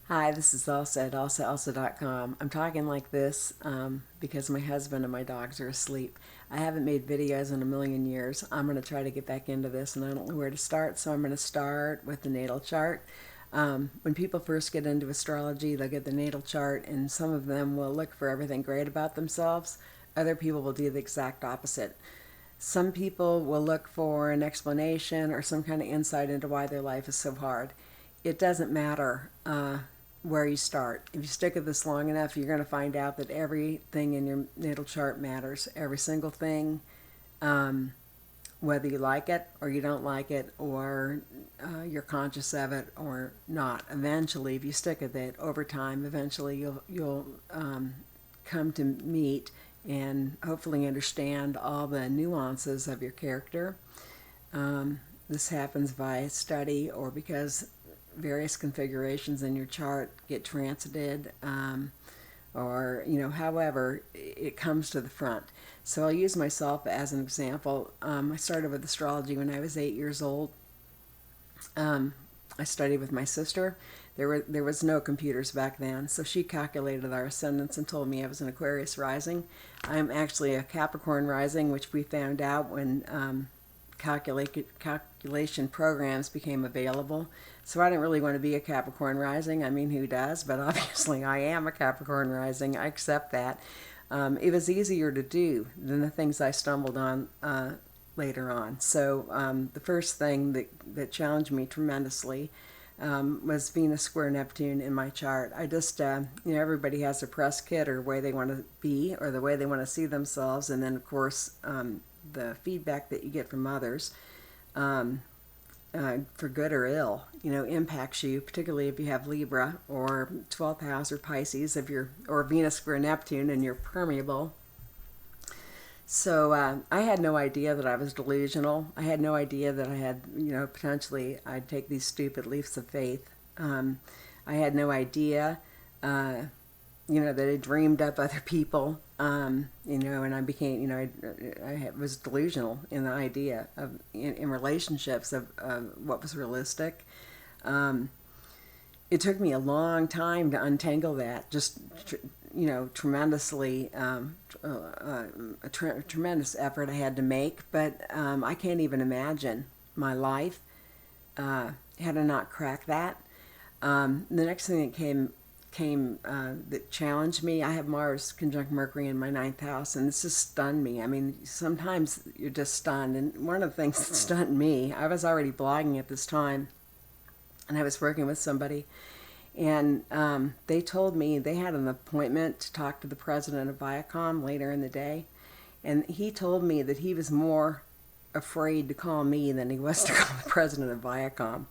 Hi, this is Elsa at elsa.com. I'm talking like this because my husband and my dogs are asleep. I haven't made videos in a million years. I'm going to try to get back into this and I don't know where to start, so I'm going to start with the natal chart. When people first get into astrology, they'll get the natal chart and some of them will look for everything great about themselves. Other people will do the exact opposite. Some people will look for an explanation or some kind of insight into why their life is so hard. It doesn't matter where you start. If you stick with this long enough, you're going to find out that everything in your natal chart matters. Every single thing, whether you like it or you don't like it, or you're conscious of it or not. Eventually, if you stick with it over time, eventually you'll come to meet and hopefully understand all the nuances of your character. This happens via study or because various configurations in your chart get transited, or however it comes to the front. So I'll use myself as an example. I started with astrology when I was 8 years old. I studied with my sister. There was no computers back then, so she calculated our ascendants and told me I was an Aquarius rising. I'm actually a Capricorn rising, which we found out when calculation programs became available. So I didn't really want to be a Capricorn rising. I mean, who does? But obviously I am a Capricorn rising. I accept that. It was easier to do than the things I stumbled on later on. So the first thing that challenged me tremendously was Venus square Neptune in my chart. I just, everybody has a press kit or the way they want to be or the way they want to see themselves. And then, of course, the feedback that you get from others, for good or ill, impacts you, particularly if you have Libra or 12th house or Pisces, or Venus square Neptune and you're permeable. So I had no idea that I was delusional. I had no idea that I had, potentially I'd take these stupid leaps of faith. I had no idea, that I dreamed up other people, and I became, I was delusional in the idea of, in relationships of what was realistic. It took me a long time to untangle that, just, tremendously, a tremendous effort I had to make, but I can't even imagine my life had I not cracked that. The next thing that came that challenged me, I have Mars conjunct Mercury in my 9th house, and this just stunned me. I mean, sometimes you're just stunned, and one of the things that stunned me, I was already blogging at this time, and I was working with somebody, and they told me they had an appointment to talk to the president of Viacom later in the day, and he told me that he was more afraid to call me than he was to call the president of Viacom.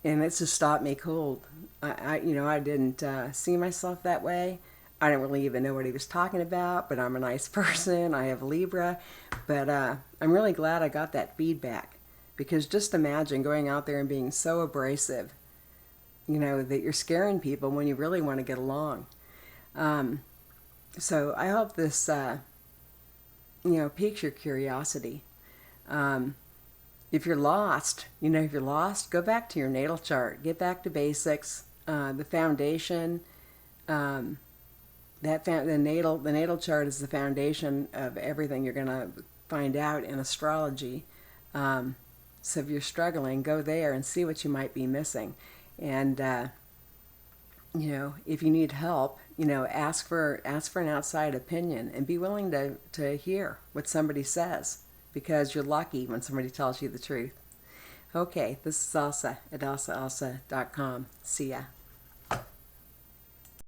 And it just stopped me cold. I didn't see myself that way. I didn't really even know what he was talking about, but I'm a nice person. I have Libra. But I'm really glad I got that feedback, because just imagine going out there and being so abrasive, that you're scaring people when you really want to get along. So I hope this, piques your curiosity. If you're lost, go back to your natal chart. Get back to basics. The foundation, the natal chart is the foundation of everything you're going to find out in astrology. So if you're struggling, go there and see what you might be missing. And if you need help, ask for an outside opinion and be willing to hear what somebody says, because you're lucky when somebody tells you the truth. Okay, this is Elsa at elsa.com. See ya.